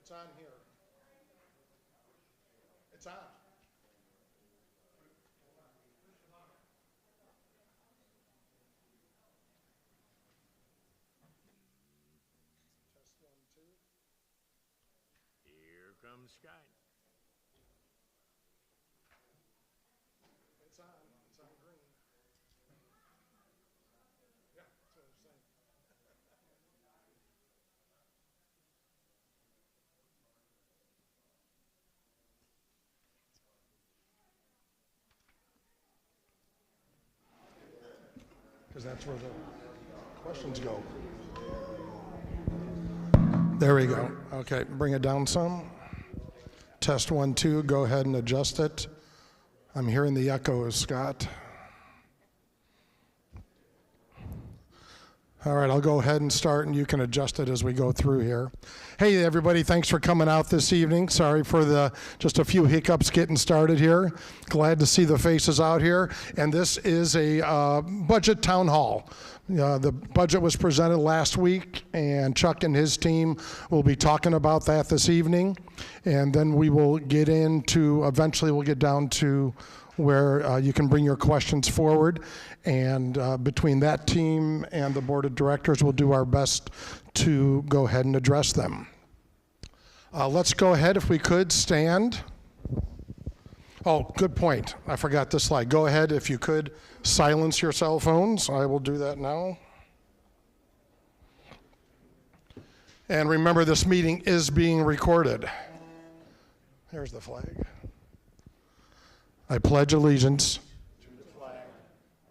It's on here. It's on. Test 1, 2. Here comes Sky. It's on. It's on green. Yeah, that's what I'm saying. Because that's where the questions go. There we go. Okay, bring it down some. Test 1, 2, go ahead and adjust it. I'm hearing the echoes, Scott. All right, I'll go ahead and start, and you can adjust it as we go through here. Hey, everybody, thanks for coming out this evening. Sorry for just a few hiccups getting started here. Glad to see the faces out here. And this is a budget town hall. The budget was presented last week, and Chuck and his team will be talking about that this evening. And then we will get into, eventually we'll get down to where you can bring your questions forward. And between that team and the board of directors, we'll do our best to go ahead and address them. Let's go ahead, if we could, stand. Oh, good point. I forgot this slide. Go ahead, if you could, silence your cell phones. I will do that now. And remember, this meeting is being recorded. Here's the flag. I pledge allegiance to the flag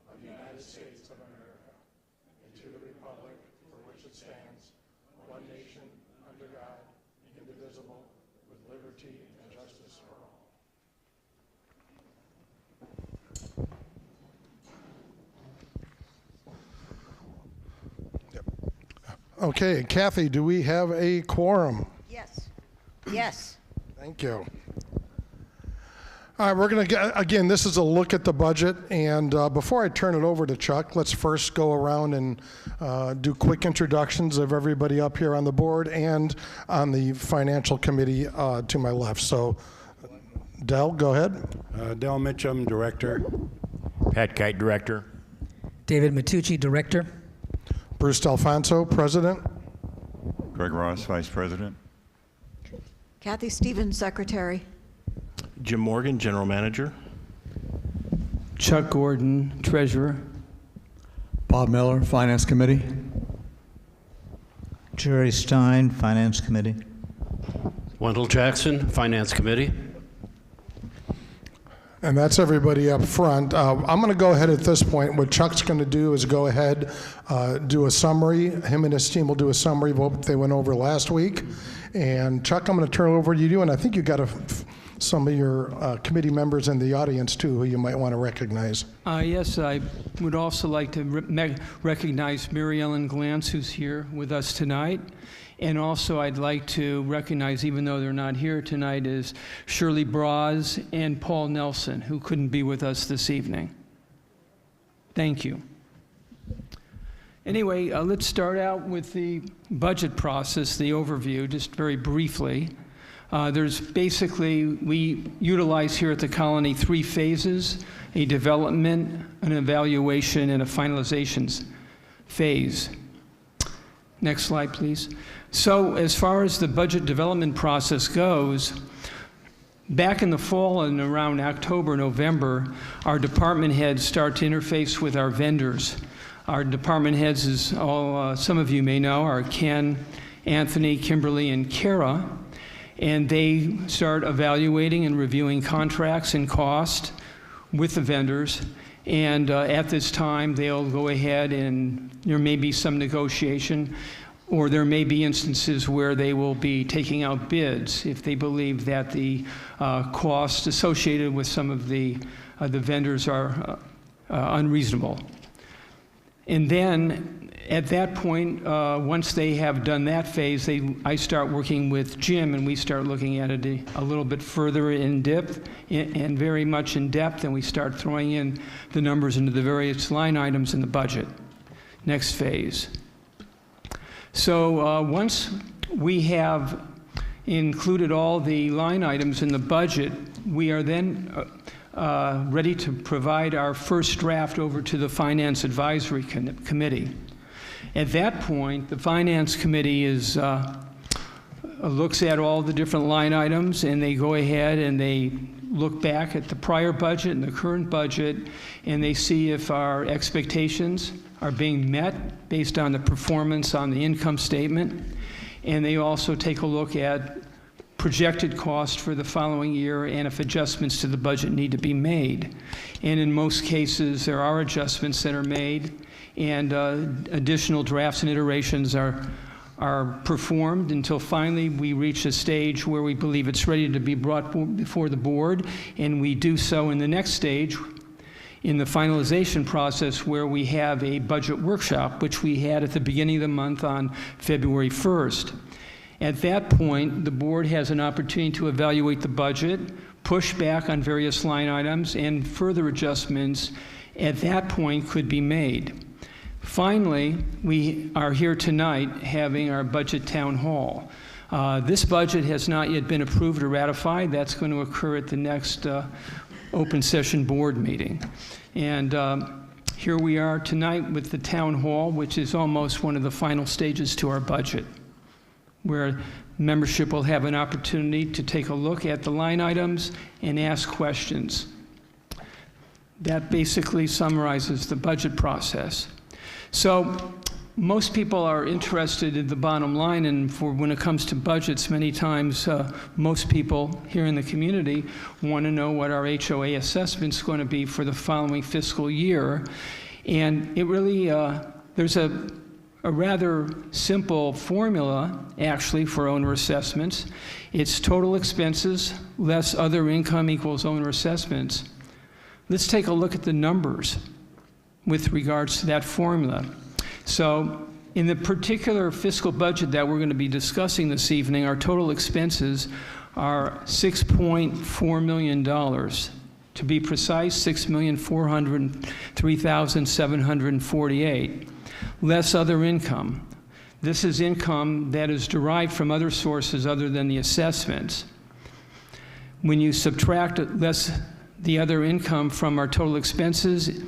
of the United States of America and to the republic for which it stands, one nation, under God, indivisible, with liberty and justice for all. Yep. Okay, Kathy, do we have a quorum? Yes. Yes. Thank you. All right, we're going to get, again, this is a look at the budget, and before I turn it over to Chuck, let's first go around and do quick introductions of everybody up here on the board and on the financial committee to my left. So, Del, go ahead. Del Mitchum, Director. Pat Kite, Director. David Matucci, Director. Bruce Delfonso, President. Greg Ross, Vice President. Kathy Stevens, Secretary. Jim Morgan, General Manager. Chuck Gordon, Treasurer. Bob Miller, Finance Committee. Jerry Stein, Finance Committee. Wendell Jackson, Finance Committee. And that's everybody up front. I'm going to go ahead at this point. What Chuck's going to do is go ahead, do a summary. Him and his team will do a summary of what they went over last week. And Chuck, I'm going to turn it over to you. And I think you got some of your committee members in the audience too, who you might want to recognize. Yes, I would also like to recognize Mary Ellen Glantz, who's here with us tonight. And also I'd like to recognize, even though they're not here tonight, is Shirley Braz and Paul Nelson, who couldn't be with us this evening. Thank you. Anyway, let's start out with the budget process, the overview, just very briefly. There's basically, we utilize here at the Colony 3 phases: a development, an evaluation, and a finalizations phase. Next slide, please. So as far as the budget development process goes, back in the fall and around October, November, our department heads start to interface with our vendors. Our department heads, as all, some of you may know, are Ken, Anthony, Kimberly, and Kara. And they start evaluating and reviewing contracts and cost with the vendors. And at this time, they'll go ahead and there may be some negotiation, or there may be instances where they will be taking out bids if they believe that the costs associated with some of the vendors are unreasonable. And then at that point, once they have done that phase, I start working with Jim, and we start looking at it a little bit further in depth, and very much in depth, and we start throwing in the numbers into the various line items in the budget. Next phase. So once we have included all the line items in the budget, we are then ready to provide our first draft over to the Finance Advisory Committee. At that point, the Finance Committee looks at all the different line items, and they go ahead and they look back at the prior budget and the current budget, and they see if our expectations are being met based on the performance on the income statement. And they also take a look at projected cost for the following year and if adjustments to the budget need to be made. And in most cases, there are adjustments that are made, and additional drafts and iterations are performed until finally we reach a stage where we believe it's ready to be brought before the board, and we do so in the next stage in the finalization process, where we have a budget workshop, which we had at the beginning of the month on February 1st. At that point, the board has an opportunity to evaluate the budget, push back on various line items, and further adjustments at that point could be made. Finally, we are here tonight having our budget town hall. This budget has not yet been approved or ratified. That's going to occur at the next open session board meeting. And here we are tonight with the town hall, which is almost one of the final stages to our budget, where membership will have an opportunity to take a look at the line items and ask questions. That basically summarizes the budget process. So most people are interested in the bottom line, and when it comes to budgets, many times most people here in the community want to know what our HOA assessment is going to be for the following fiscal year. And it really, there's a rather simple formula, actually, for owner assessments. It's total expenses less other income equals owner assessments. Let's take a look at the numbers with regards to that formula. So in the particular fiscal budget that we're going to be discussing this evening, our total expenses are $6.4 million. To be precise, $6,403,748, less other income. This is income that is derived from other sources other than the assessments. When you subtract less the other income from our total expenses,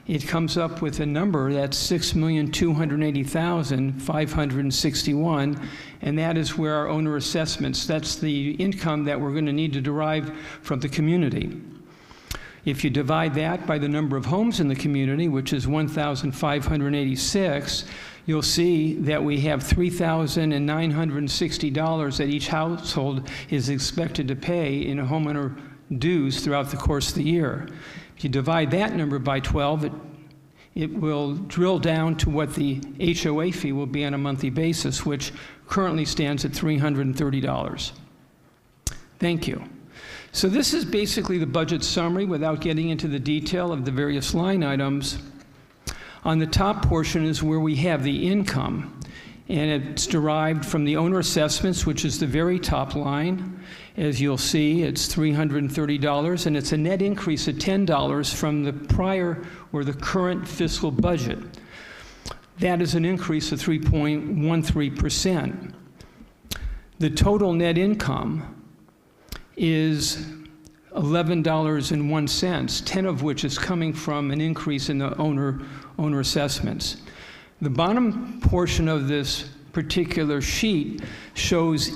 it comes up with a number that's $6,280,561, and that is where our owner assessments, that's the income that we're going to need to derive from the community. If you divide that by the number of homes in the community, which is 1,586, you'll see that we have $3,960 that each household is expected to pay in homeowner dues throughout the course of the year. If you divide that number by 12, it will drill down to what the HOA fee will be on a monthly basis, which currently stands at $330. Thank you. So this is basically the budget summary without getting into the detail of the various line items. On the top portion is where we have the income, and it's derived from the owner assessments, which is the very top line. As you'll see, it's $330, and it's a net increase of $10 from the prior or the current fiscal budget. That is an increase of 3.13%. The total net income is $11.01, 10 of which is coming from an increase in the owner assessments. The bottom portion of this particular sheet shows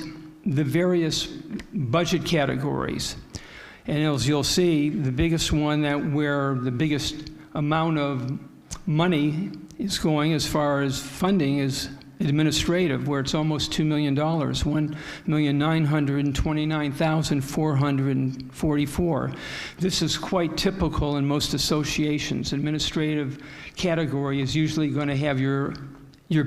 the various budget categories. And as you'll see, the biggest one where the biggest amount of money is going as far as funding is administrative, where it's almost $2 million, $1,929,444. This is quite typical in most associations. Administrative category is usually going to have your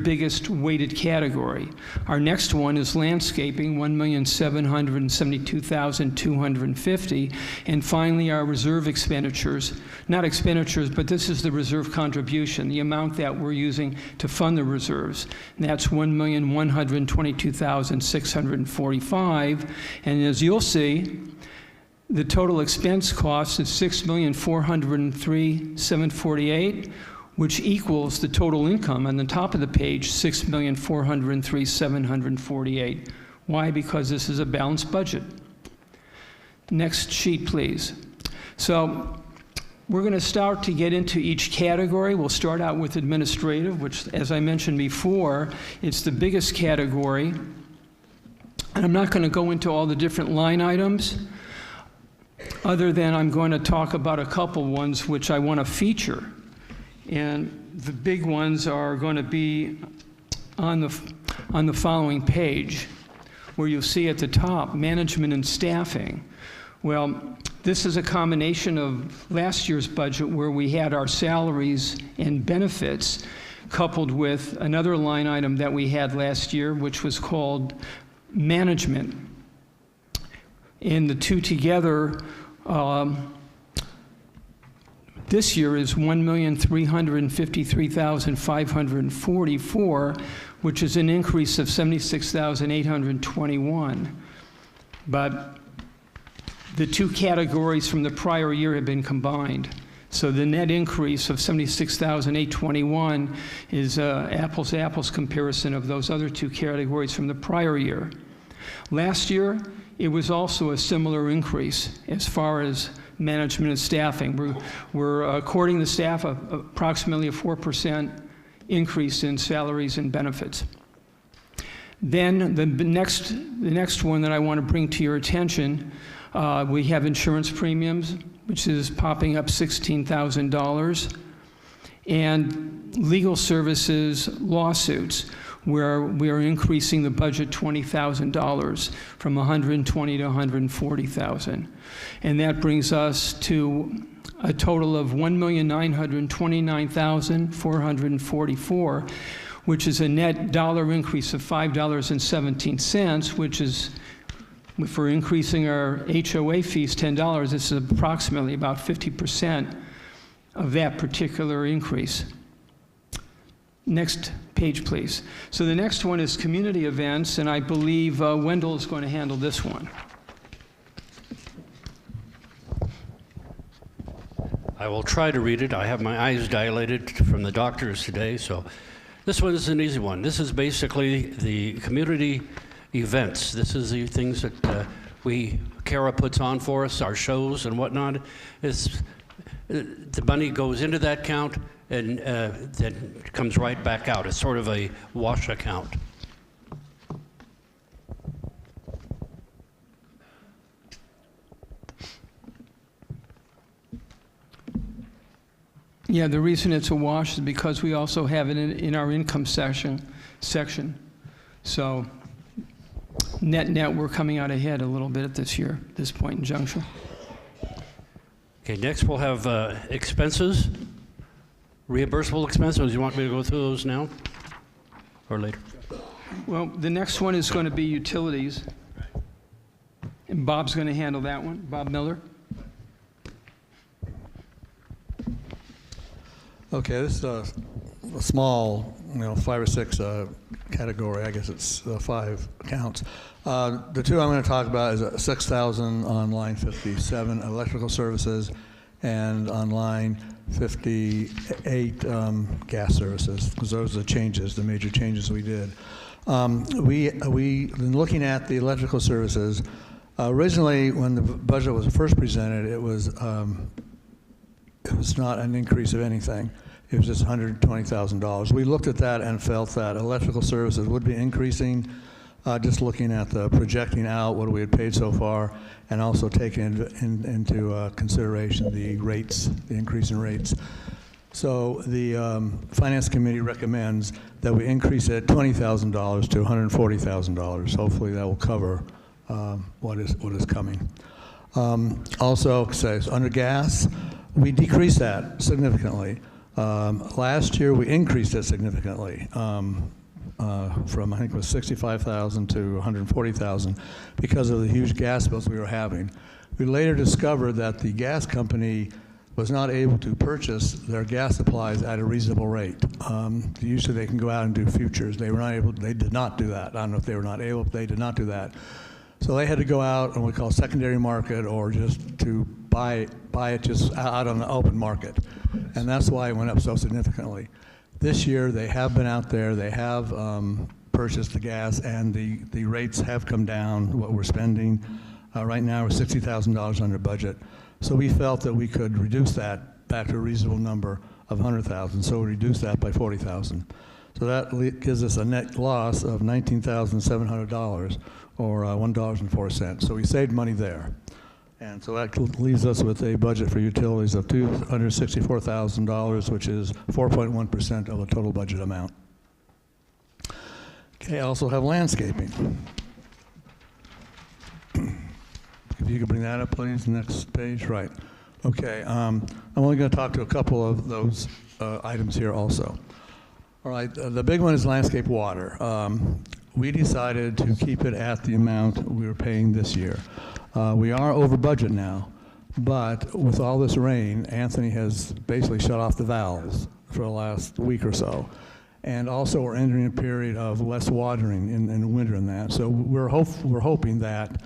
biggest weighted category. Our next one is landscaping, $1,772,250. And finally, our reserve expenditures, not expenditures, but this is the reserve contribution, the amount that we're using to fund the reserves. And that's $1,122,645. And as you'll see, the total expense cost is $6,403,748, which equals the total income on the top of the page, $6,403,748, Why? Because this is a balanced budget. Next sheet, please. So we're going to start to get into each category. We'll start out with administrative, which, as I mentioned before, it's the biggest category. And I'm not going to go into all the different line items, other than I'm going to talk about a couple ones which I want to feature. And the big ones are going to be on the following page, where you'll see at the top, management and staffing. Well, this is a combination of last year's budget where we had our salaries and benefits coupled with another line item that we had last year, which was called management. And the two together, this year is $1,353,544, which is an increase of $76,821. But the two categories from the prior year have been combined. So the net increase of $76,821 is apples to apples comparison of those other two categories from the prior year. Last year, it was also a similar increase as far as management and staffing. We're according to staff, approximately a 4% increase in salaries and benefits. Then the next one that I want to bring to your attention, we have insurance premiums, which is popping up $16,000, and legal services lawsuits, where we are increasing the budget $20,000 from $120,000 to $140,000. And that brings us to a total of $1,929,444, which is a net dollar increase of $5.17, which is, if we're increasing our HOA fees $10, this is approximately about 50% of that particular increase. Next page, please. So the next one is community events, and I believe Wendell is going to handle this one. I will try to read it. I have my eyes dilated from the doctors today, so this one is an easy one. This is basically the community events. This is the things that Kara puts on for us, our shows and whatnot. The money goes into that account and then comes right back out. It's sort of a wash account. Yeah, the reason it's a wash is because we also have it in our income section. So net, we're coming out ahead a little bit this year, this point in junction. Okay, next we'll have expenses, reimbursable expenses. You want me to go through those now or later? Well, the next one is going to be utilities. And Bob's going to handle that one. Bob Miller. Okay, this is a small, 5 or 6 category. I guess it's 5 accounts. The two I'm going to talk about is 6,000 on line 57, electrical services, and on line 58, gas services, because those are the changes, the major changes we did. We've been looking at the electrical services. Originally, when the budget was first presented, it was not an increase of anything. It was just $120,000. We looked at that and felt that electrical services would be increasing, just looking at the projecting out what we had paid so far, and also taking into consideration the rates, the increase in rates. So the Finance Committee recommends that we increase it $20,000 to $140,000. Hopefully that will cover what is coming. Also, under gas, we decreased that significantly. Last year, we increased it significantly from, I think it was $65,000 to $140,000 because of the huge gas bills we were having. We later discovered that the gas company was not able to purchase their gas supplies at a reasonable rate. Usually they can go out and do futures. They were not able, they did not do that. I don't know if they were not able, but they did not do that. So they had to go out on what we call secondary market, or just to buy it just out on the open market. And that's why it went up so significantly. This year they have been out there, they have purchase the gas, and the rates have come down, what we're spending. Right now, we're $60,000 under budget. So we felt that we could reduce that back to a reasonable number of 100,000, so we reduced that by 40,000. So that gives us a net loss of $19,700, or $1.04. So we saved money there. And so that leaves us with a budget for utilities of $264,000, which is 4.1% of the total budget amount. Okay, I also have landscaping. If you could bring that up, please, next page, right. Okay, I'm only going to talk to a couple of those items here also. All right, the big one is landscape water. We decided to keep it at the amount we were paying this year. We are over budget now, but with all this rain, Anthony has basically shut off the valves for the last week or so. And also we're entering a period of less watering in the winter and that. So we're hoping that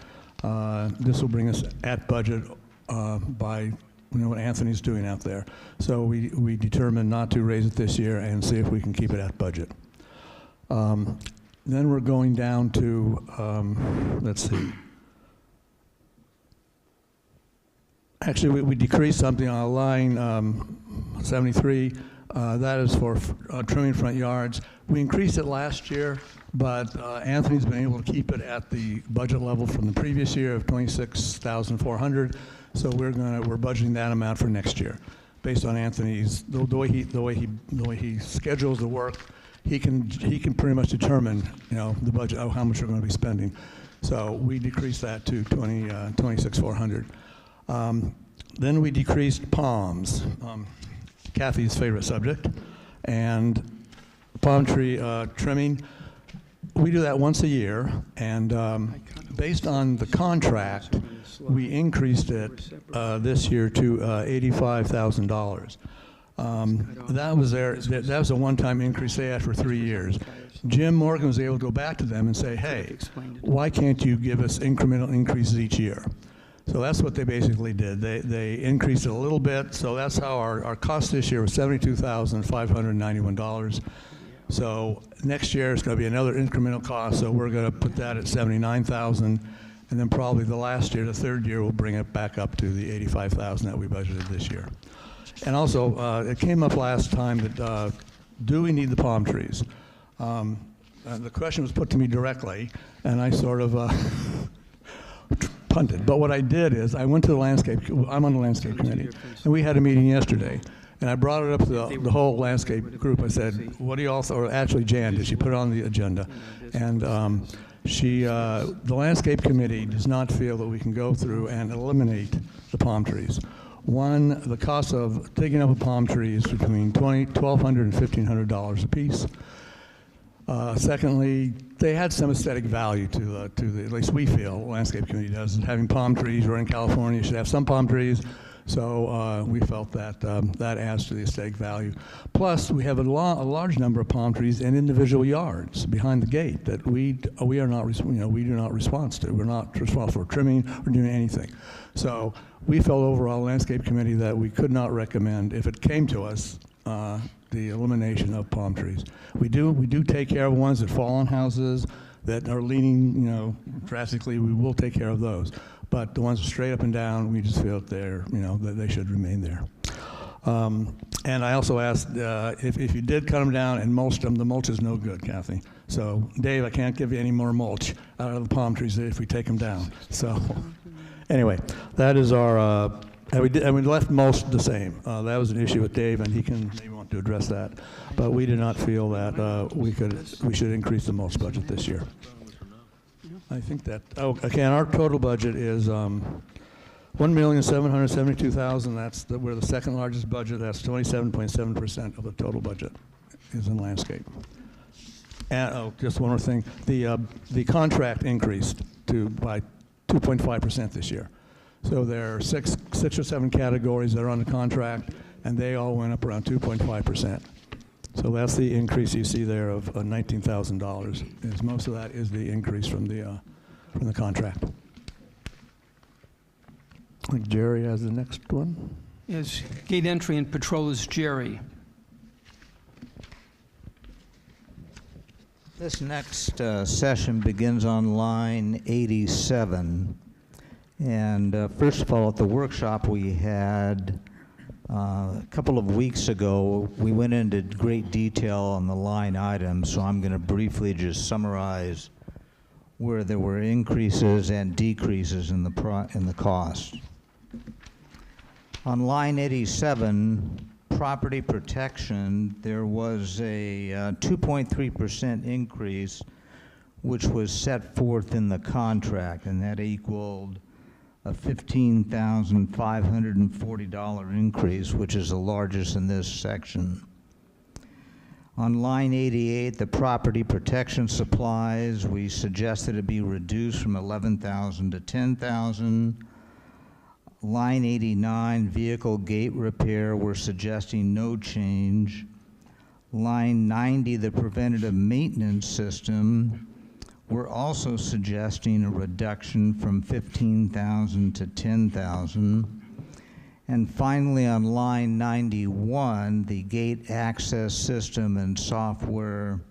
this will bring us at budget by what Anthony's doing out there. So we determined not to raise it this year and see if we can keep it at budget. Then we're going down to, let's see. Actually, we decreased something on line 73. That is for trimming front yards. We increased it last year, but Anthony's been able to keep it at the budget level from the previous year of $26,400. So we're budgeting that amount for next year, based on Anthony's the way he schedules the work. He can pretty much determine the budget of how much we're going to be spending. So we decreased that to $26,400. Then we decreased palms, Kathy's favorite subject, and palm tree trimming. We do that once a year, and based on the contract, we increased it this year to $85,000. That was a one-time increase they had for 3 years. Jim Morgan was able to go back to them and say, hey, why can't you give us incremental increases each year? So that's what they basically did. They increased it a little bit, so that's how our cost this year was $72,591. So next year it's going to be another incremental cost, so we're going to put that at $79,000, and then probably the last year, the third year, we'll bring it back up to the $85,000 that we budgeted this year. And also, it came up last time that do we need the palm trees? The question was put to me directly, and I sort of punted. But what I did is I went to the landscape. I'm on the landscape committee, and we had a meeting yesterday. And I brought it up to the whole landscape group. I said, what do you all, or actually Jan did, she put it on the agenda. And the landscape committee does not feel that we can go through and eliminate the palm trees. One, the cost of digging up a palm tree is between $1,200 and $1,500 a piece. Secondly, they had some aesthetic value to the, at least we feel, the landscape committee does, having palm trees. We're in California, you should have some palm trees. So we felt that that adds to the aesthetic value. Plus, we have a large number of palm trees in individual yards behind the gate that we are not, we do not respond to. We're not responsible for trimming or doing anything. So we felt overall, landscape committee, that we could not recommend, if it came to us, the elimination of palm trees. We do take care of ones that fall on houses that are leaning, drastically. We will take care of those. But the ones straight up and down, we just feel that they're, that they should remain there. And I also asked if you did cut them down and mulch them, the mulch is no good, Kathy. So, Dave, I can't give you any more mulch out of the palm trees if we take them down. So, anyway, that is our. And we left most the same. That was an issue with Dave, and he may want to address that. But we did not feel that we should increase the mulch budget this year. I think that, okay, and our total budget is $1,772,000. We're the second largest budget. That's 27.7% of the total budget is in landscape. And just one more thing, the contract increased by 2.5% this year. So there are six or seven categories that are on the contract, and they all went up around 2.5%. So that's the increase you see there of $19,000. Most of that is the increase from the contract. I think Jerry has the next one. Yes, gate entry and patrol is Jerry. This next session begins on line 87. And first of all, at the workshop we had a couple of weeks ago, we went into great detail on the line items, so I'm going to briefly just summarize where there were increases and decreases in the cost. On line 87, property protection, there was a 2.3% increase, which was set forth in the contract, and that equaled a $15,540 increase, which is the largest in this section. On line 88, the property protection supplies, we suggested it be reduced from $11,000 to $10,000. Line 89, vehicle gate repair, we're suggesting no change. Line 90, the preventative maintenance system, we're also suggesting a reduction from $15,000 to $10,000. And finally, on line 91, the gate access system and software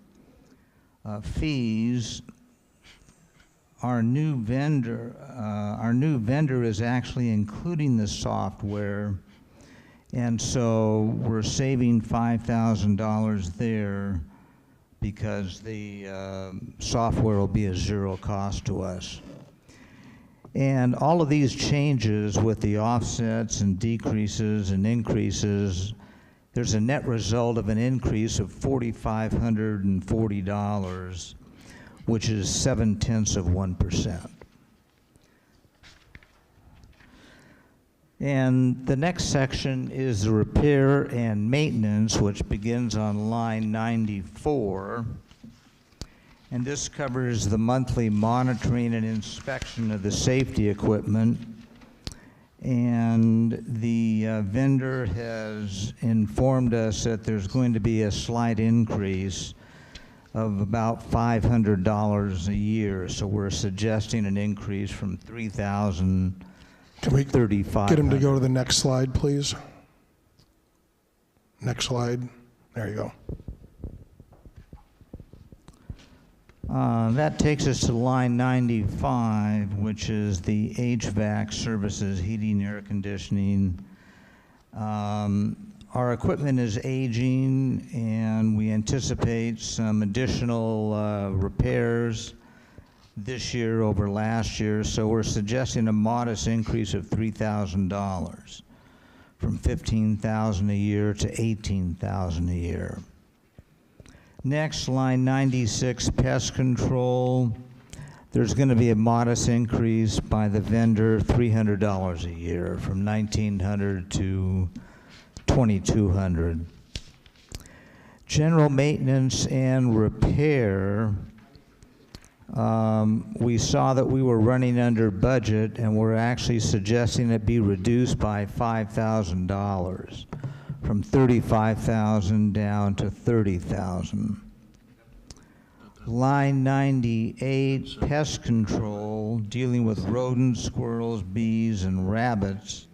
fees, our new vendor is actually including the software, and so we're saving $5,000 there because the software will be a zero cost to us. And all of these changes with the offsets and decreases and increases, there's a net result of an increase of $4,540, which is 0.7%. And the next section is the repair and maintenance, which begins on line 94. And this covers the monthly monitoring and inspection of the safety equipment. And the vendor has informed us that there's going to be a slight increase of about $500 a year. So we're suggesting an increase from $3,000 Can we to $3,500. get him to go to the next slide, please? Next slide. There you go. That takes us to line 95, which is the HVAC services, heating, air conditioning. Our equipment is aging, and we anticipate some additional repairs this year over last year, so we're suggesting a modest increase of $3,000 from $15,000 a year to $18,000 a year. Next, line 96, pest control. There's going to be a modest increase by the vendor, $300 a year, from $1,900 to $2,200. General maintenance and repair, we saw that we were running under budget, and we're actually suggesting it be reduced by $5,000, from $35,000 down to $30,000. Line 98, pest control, dealing with rodents, squirrels, bees, and rabbits.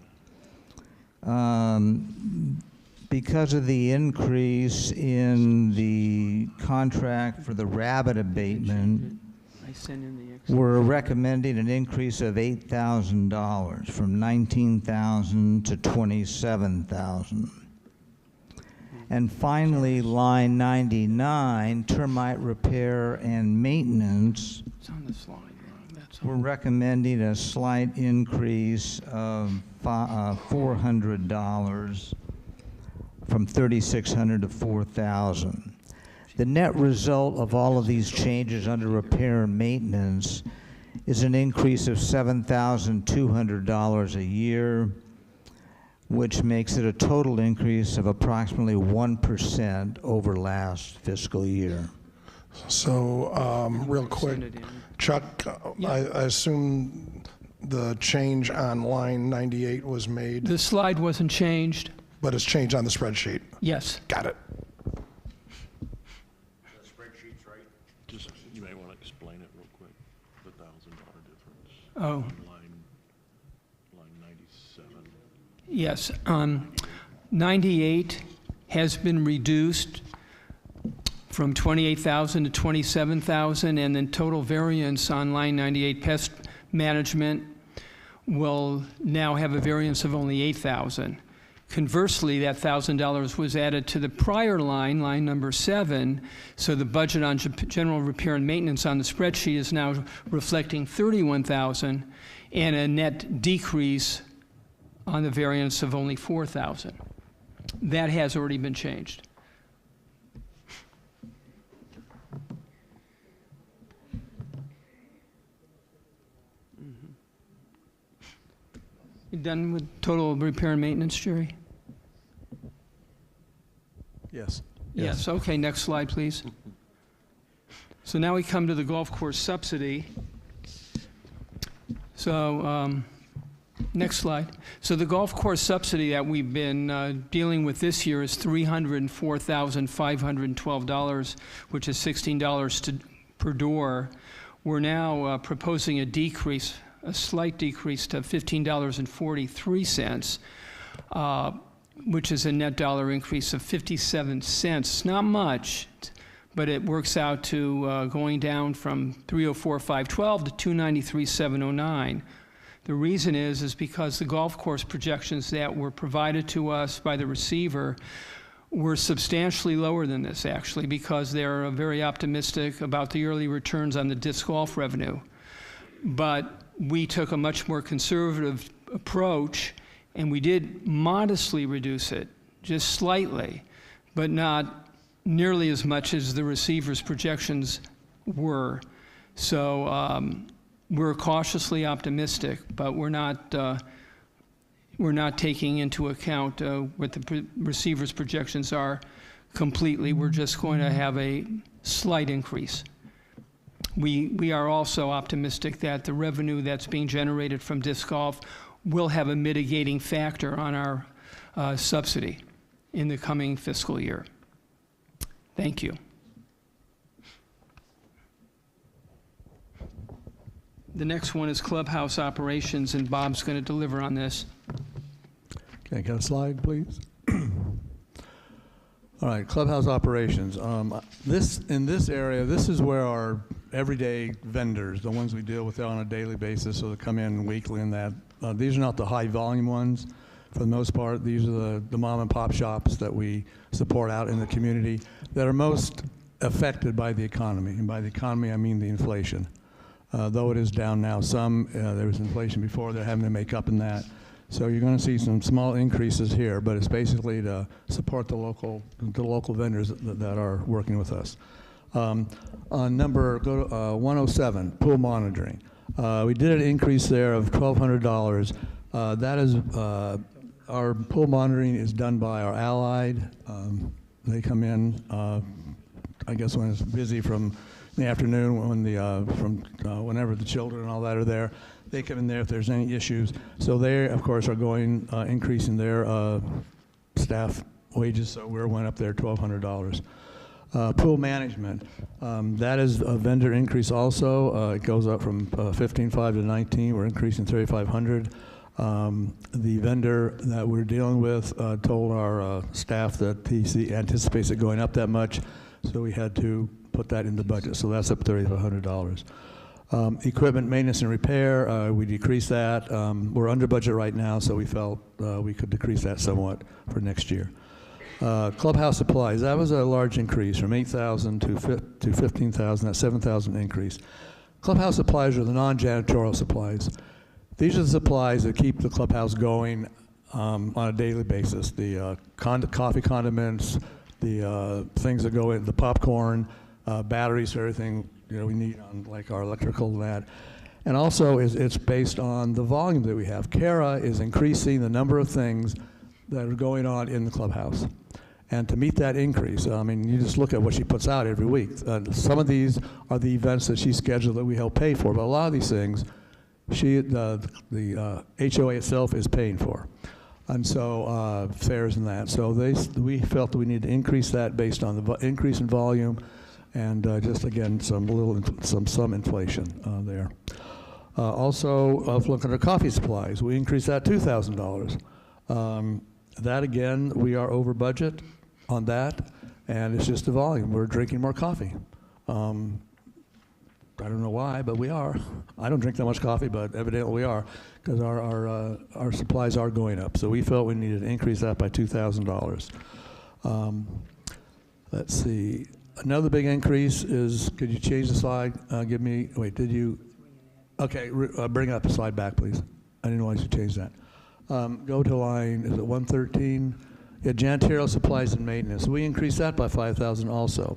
Because of the increase in the contract for the rabbit abatement, we're recommending an increase of $8,000, from $19,000 to $27,000. And finally, line 99, termite repair and maintenance. It's on the slide. We're recommending a slight increase of $400, from $3,600 to $4,000. The net result of all of these changes under repair and maintenance is an increase of $7,200 a year, which makes it a total increase of approximately 1% over last fiscal year. So, real quick, Chuck, I assume the change on line 98 was made, The slide wasn't changed. but it's changed on the spreadsheet. Yes. Got it. The spreadsheet's right. Just, you may want to explain it real quick, the $1,000 difference. Oh. On line 97. Yes. 98 has been reduced from 28,000 to 27,000, and then total variance on line 98 pest management will now have a variance of only 8,000. Conversely, that $1,000 was added to the prior line, line number 7, so the budget on general repair and maintenance on the spreadsheet is now reflecting 31,000 and a net decrease on the variance of only 4,000. That has already been changed. You done with total repair and maintenance, Jerry? Yes. Yes, okay, next slide, please. So now we come to the golf course subsidy. So, next slide. So the golf course subsidy that we've been dealing with this year is $304,512, which is $16 per door. We're now proposing a decrease, a slight decrease to $15.43, which is a net dollar increase of 57 cents. Not much, but it works out to going down from 304,512 to 293,709. The reason is because the golf course projections that were provided to us by the receiver were substantially lower than this, actually, because they're very optimistic about the early returns on the disc golf revenue. But we took a much more conservative approach, and we did modestly reduce it, just slightly, but not nearly as much as the receiver's projections were. So we're cautiously optimistic, but we're not taking into account what the receiver's projections are completely. We're just going to have a slight increase. We are also optimistic that the revenue that's being generated from disc golf will have a mitigating factor on our subsidy in the coming fiscal year. Thank you. The next one is clubhouse operations, and Bob's going to deliver on this. Okay, got a slide, please? All right, clubhouse operations. In this area, this is where our everyday vendors, the ones we deal with on a daily basis, so they come in weekly and that. These are not the high volume ones for the most part. These are the mom and pop shops that we support out in the community that are most affected by the economy. And by the economy, I mean the inflation. Though it is down now some, there was inflation before, they're having to make up in that. So you're going to see some small increases here, but it's basically to support the local vendors that are working with us. On go to 107, pool monitoring. We did an increase there of $1,200. That is, our pool monitoring is done by our Allied. They come in, I guess when it's busy from the afternoon, when whenever the children and all that are there. They come in there if there's any issues. So they, of course, are going increasing their staff wages. So we went up there $1,200. Pool management, that is a vendor increase also. It goes up from $15,500 to $19,000. We're increasing $3,500. The vendor that we're dealing with told our staff that he anticipates it going up that much, so we had to put that in the budget. So that's up $3,500. Equipment maintenance and repair, we decreased that. We're under budget right now, so we felt we could decrease that somewhat for next year. Clubhouse supplies, that was a large increase from $8,000 to $15,000, that's $7,000 increase. Clubhouse supplies are the non-janitorial supplies. These are the supplies that keep the clubhouse going on a daily basis. The coffee condiments, the things that go in, the popcorn, batteries for everything we need on like our electrical and that. And also it's based on the volume that we have. Kara is increasing the number of things that are going on in the clubhouse. And to meet that increase, I mean, you just look at what she puts out every week. Some of these are the events that she scheduled that we help pay for, but a lot of these things, the HOA itself is paying for. And so fares and that. So we felt that we need to increase that based on the increase in volume and just, again, some inflation there. Also, if looking at coffee supplies, we increased that $2,000. That, again, we are over budget on that. And it's just the volume. We're drinking more coffee. I don't know why, but we are. I don't drink that much coffee, but evidently we are, because our supplies are going up. So we felt we needed to increase that by $2,000. Let's see. Another big increase is, could you change the slide? Wait, did you? Okay, bring up the slide back, please. I didn't know I should change that. Go to line, is it 113? Yeah, janitorial supplies and maintenance. We increased that by $5,000 also.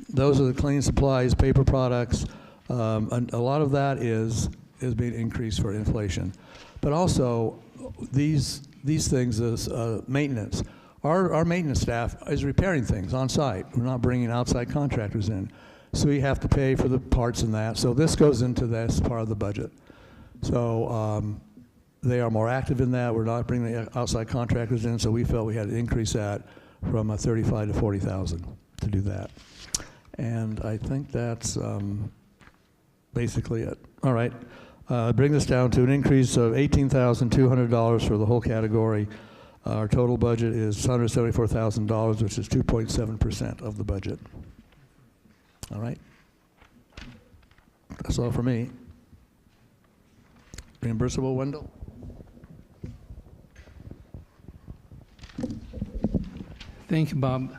Those are the cleaning supplies, paper products. And a lot of that is being increased for inflation. But also, these things is maintenance. Our maintenance staff is repairing things on site. We're not bringing outside contractors in. So we have to pay for the parts and that. So this goes into this part of the budget. So they are more active in that. We're not bringing the outside contractors in, so we felt we had to increase that from $35,000 to $40,000 to do that. And I think that's basically it. All right. Bring this down to an increase of $18,200 for the whole category. Our total budget is $174,000, which is 2.7% of the budget. All right. That's all for me. Reimbursable, Wendell? Thank you, Bob.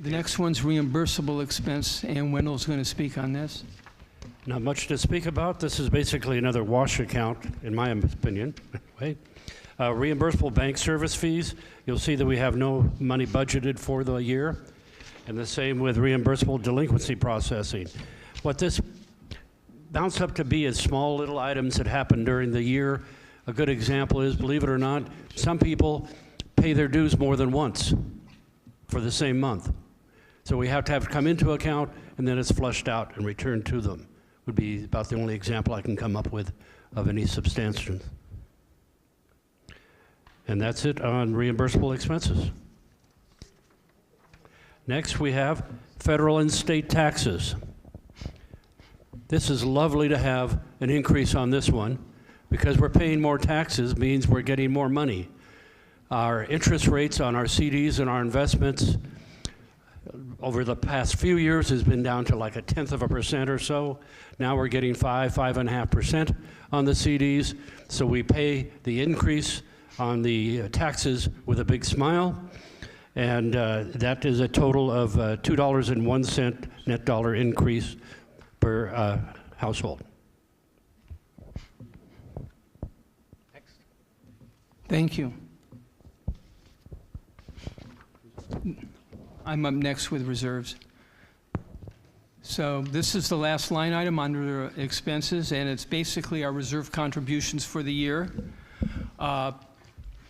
The next one's reimbursable expense, and Wendell's going to speak on this. Not much to speak about. This is basically another wash account, in my opinion. Reimbursable bank service fees. You'll see that we have no money budgeted for the year. And the same with reimbursable delinquency processing. What this bounced up to be is small little items that happen during the year. A good example is, believe it or not, some people pay their dues more than once for the same month. So we have to come into account, and then it's flushed out and returned to them. Would be about the only example I can come up with of any substantial. And that's it on reimbursable expenses. Next, we have federal and state taxes. This is lovely to have an increase on this one, because we're paying more taxes means we're getting more money. Our interest rates on our CDs and our investments over the past few years has been down to like 0.1% or so. Now we're getting 5.5% on the CDs. So we pay the increase on the taxes with a big smile. And that is a total of $2.01 net dollar increase per household. Thank you. I'm up next with reserves. So this is the last line item under expenses, and it's basically our reserve contributions for the year.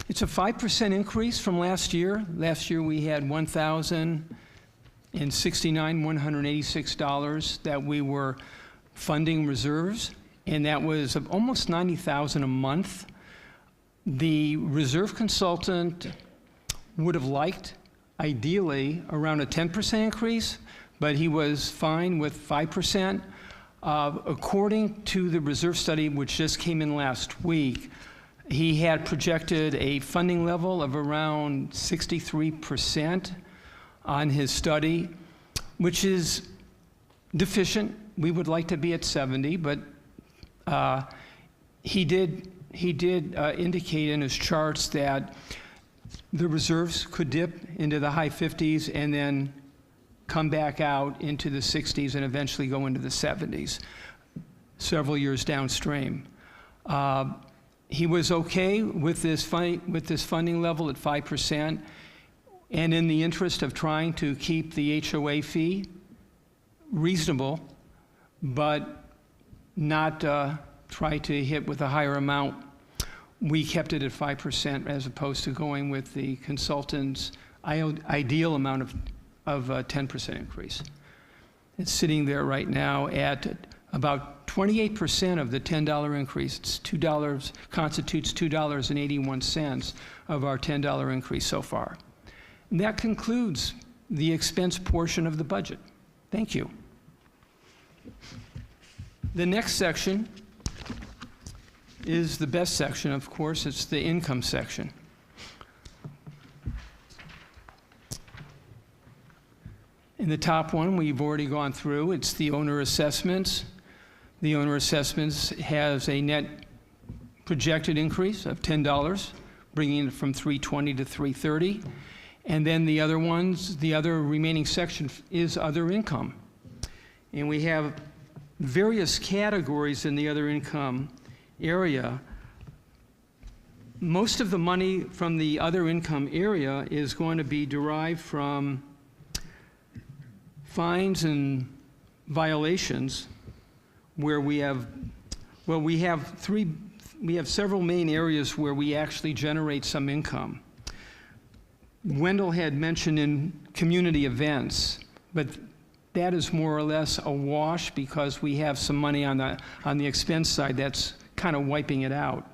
It's a 5% increase from last year. Last year we had $1,069,186 that we were funding reserves, and that was almost $90,000 a month. The reserve consultant would have liked, ideally, around a 10% increase, but he was fine with 5%. According to the reserve study, which just came in last week, he had projected a funding level of around 63% on his study, which is deficient. We would like to be at 70, but he did indicate in his charts that the reserves could dip into the high 50s and then come back out into the 60s and eventually go into the 70s several years downstream. He was okay with this funding level at 5%, and in the interest of trying to keep the HOA fee reasonable, but not try to hit with a higher amount, we kept it at 5% as opposed to going with the consultant's ideal amount of 10% increase. It's sitting there right now at about 28% of the $10 increase. It's $2, constitutes $2.81 of our $10 increase so far. And that concludes the expense portion of the budget. Thank you. The next section is the best section, of course. It's the income section. In the top one, we've already gone through. It's the owner assessments. The owner assessments has a net projected increase of $10, bringing it from $320 to $330. And then the other ones, the other remaining section is other income. And we have various categories in the other income area. Most of the money from the other income area is going to be derived from fines and violations, where we have several main areas where we actually generate some income. Wendell had mentioned in community events, but that is more or less a wash because we have some money on the expense side that's kind of wiping it out.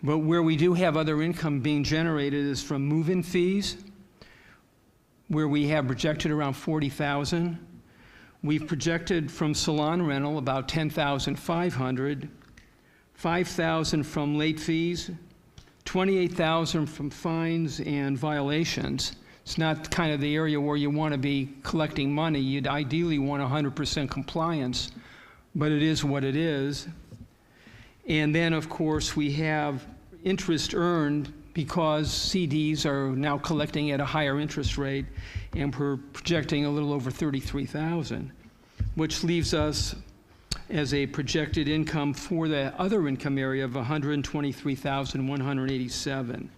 But where we do have other income being generated is from move-in fees, where we have projected around $40,000. We've projected from salon rental about $10,500, $5,000 from late fees, $28,000 from fines and violations. It's not kind of the area where you want to be collecting money. You'd ideally want 100% compliance, but it is what it is. And then, of course, we have interest earned because CDs are now collecting at a higher interest rate, and we're projecting a little over $33,000, which leaves us as a projected income for the other income area of $123,187,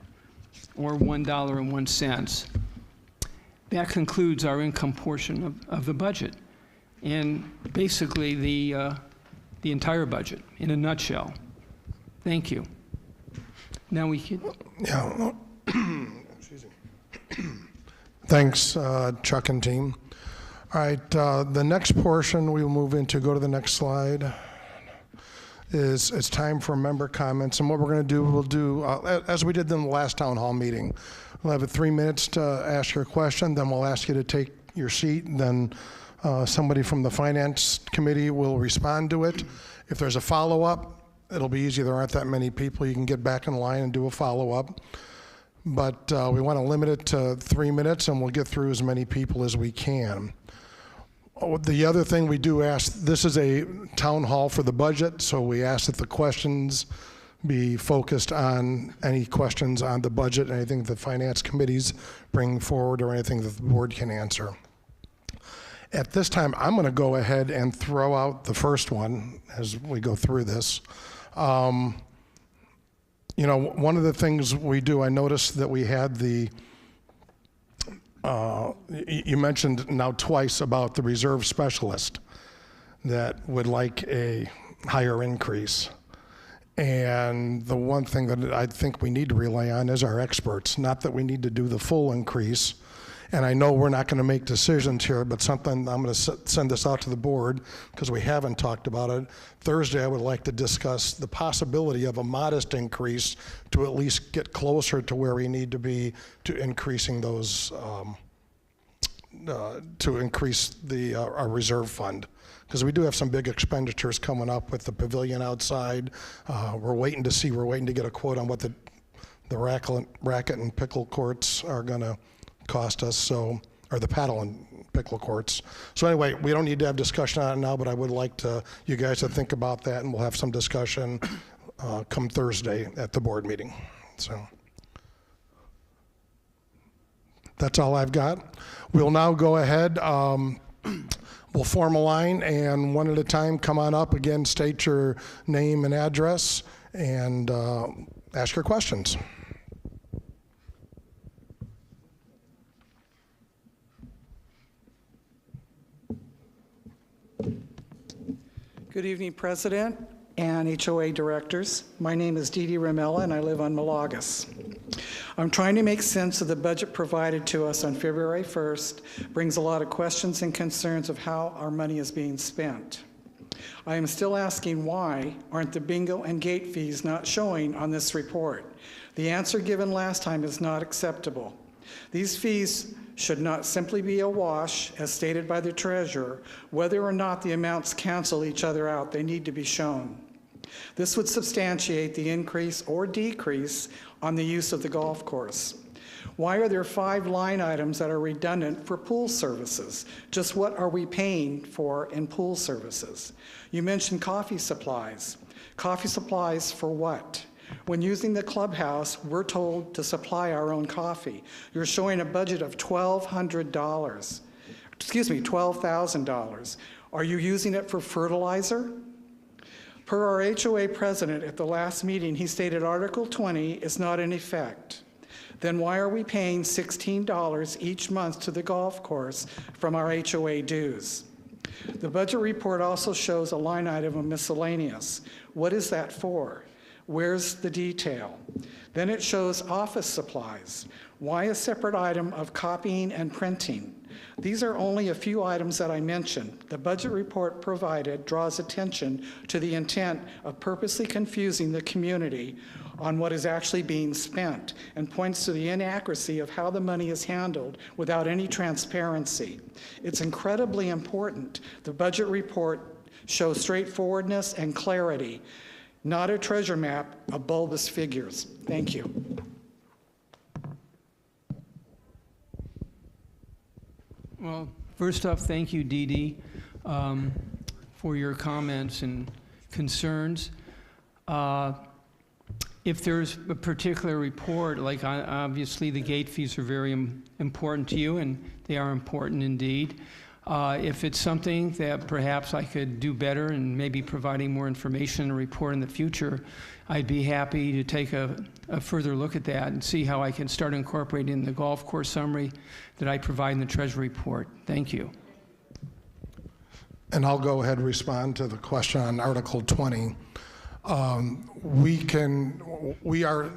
or $1.01. That concludes our income portion of the budget, and basically the entire budget in a nutshell. Thank you. Now we can. Yeah. Excuse me. Thanks, Chuck and team. All right, the next portion we'll move into, go to the next slide, is it's time for member comments. And what we're going to do, we'll do, as we did in the last town hall meeting, we'll have 3 minutes to ask your question, then we'll ask you to take your seat, and then somebody from the finance committee will respond to it. If there's a follow-up, it'll be easy. There aren't that many people. You can get back in line and do a follow-up. But we want to limit it to 3 minutes, and we'll get through as many people as we can. Oh, the other thing we do ask, this is a town hall for the budget, so we ask that the questions be focused on any questions on the budget, anything the finance committees bring forward, or anything that the board can answer. At this time, I'm going to go ahead and throw out the first one as we go through this. You know, one of the things we do, I noticed that we had the, you mentioned now twice about the reserve specialist that would like a higher increase. And the one thing that I think we need to rely on is our experts. Not that we need to do the full increase. And I know we're not going to make decisions here, but something, I'm going to send this out to the board because we haven't talked about it. Thursday, I would like to discuss the possibility of a modest increase to at least get closer to where we need to be to increasing those, to increase the our reserve fund. Because we do have some big expenditures coming up with the pavilion outside. We're waiting to get a quote on what the racket and pickle courts are going to cost us, so, or the paddle and pickle courts. So anyway, we don't need to have discussion on it now, but I would like you guys to think about that, and we'll have some discussion come Thursday at the board meeting. So that's all I've got. We'll now go ahead. We'll form a line, and one at a time, come on up again, state your name and address, and ask your questions. Good evening, President and HOA directors. My name is Dee Dee Ramella, and I live on Malagas. I'm trying to make sense of the budget provided to us on February 1st. Brings a lot of questions and concerns of how our money is being spent. I am still asking why aren't the bingo and gate fees not showing on this report? The answer given last time is not acceptable. These fees should not simply be a wash, as stated by the treasurer. Whether or not the amounts cancel each other out, they need to be shown. This would substantiate the increase or decrease on the use of the golf course. Why are there 5 line items that are redundant for pool services? Just what are we paying for in pool services? You mentioned coffee supplies. Coffee supplies for what? When using the clubhouse, we're told to supply our own coffee. You're showing a budget of $12,000. Are you using it for fertilizer? Per our HOA president at the last meeting, he stated Article 20 is not in effect. Then why are we paying $16 each month to the golf course from our HOA dues? The budget report also shows a line item of miscellaneous. What is that for? Where's the detail? Then it shows office supplies. Why a separate item of copying and printing? These are only a few items that I mentioned. The budget report provided draws attention to the intent of purposely confusing the community on what is actually being spent and points to the inaccuracy of how the money is handled without any transparency. It's incredibly important. The budget report shows straightforwardness and clarity, not a treasure map of bulbous figures. Thank you. Well, first off, thank you, Dee Dee, for your comments and concerns. If there's a particular report, like obviously the gate fees are very important to you, and they are important indeed. If it's something that perhaps I could do better and maybe providing more information in a report in the future, I'd be happy to take a further look at that and see how I can start incorporating the golf course summary that I provide in the Treasury report. Thank you. And I'll go ahead and respond to the question on Article 20. We are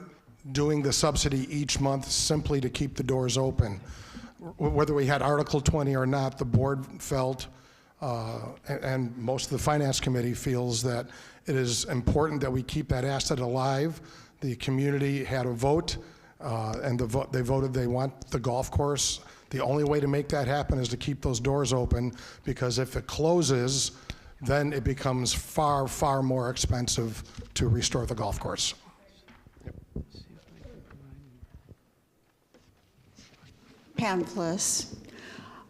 doing the subsidy each month simply to keep the doors open. Whether we had Article 20 or not, the board felt, and most of the Finance Committee feels, that it is important that we keep that asset alive. The community had a vote, and they voted they want the golf course. The only way to make that happen is to keep those doors open, because if it closes, then it becomes far, far more expensive to restore the golf course. Pam Bliss.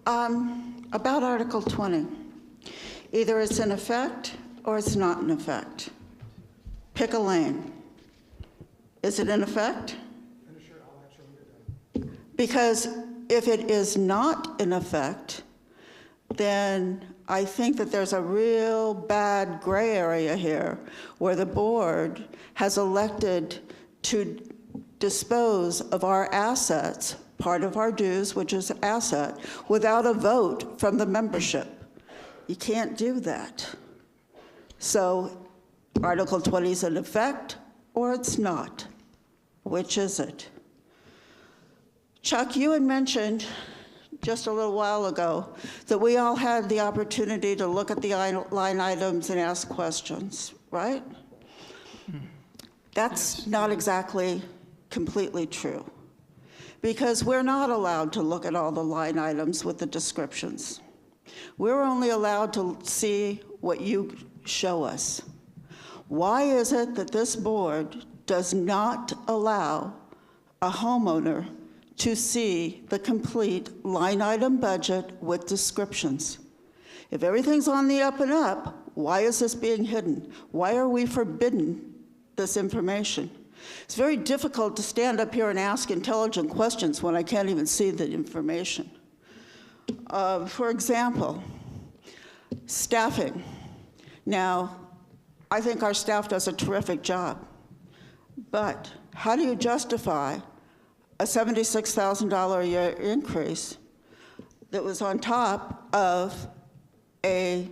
About Article 20. Either it's in effect or it's not in effect. Pick a lane. Is it in effect? Because if it is not in effect, then I think that there's a real bad gray area here where the board has elected to dispose of our assets, part of our dues, which is asset, without a vote from the membership. You can't do that. So Article 20 is in effect or it's not. Which is it? Chuck, you had mentioned just a little while ago that we all had the opportunity to look at the line items and ask questions, right? That's not exactly completely true, because we're not allowed to look at all the line items with the descriptions. We're only allowed to see what you show us. Why is it that this board does not allow a homeowner to see the complete line item budget with descriptions? If everything's on the up and up, why is this being hidden? Why are we forbidden this information? It's very difficult to stand up here and ask intelligent questions when I can't even see the information. For example, staffing. Now, I think our staff does a terrific job, but how do you justify a $76,000 a year increase that was on top of a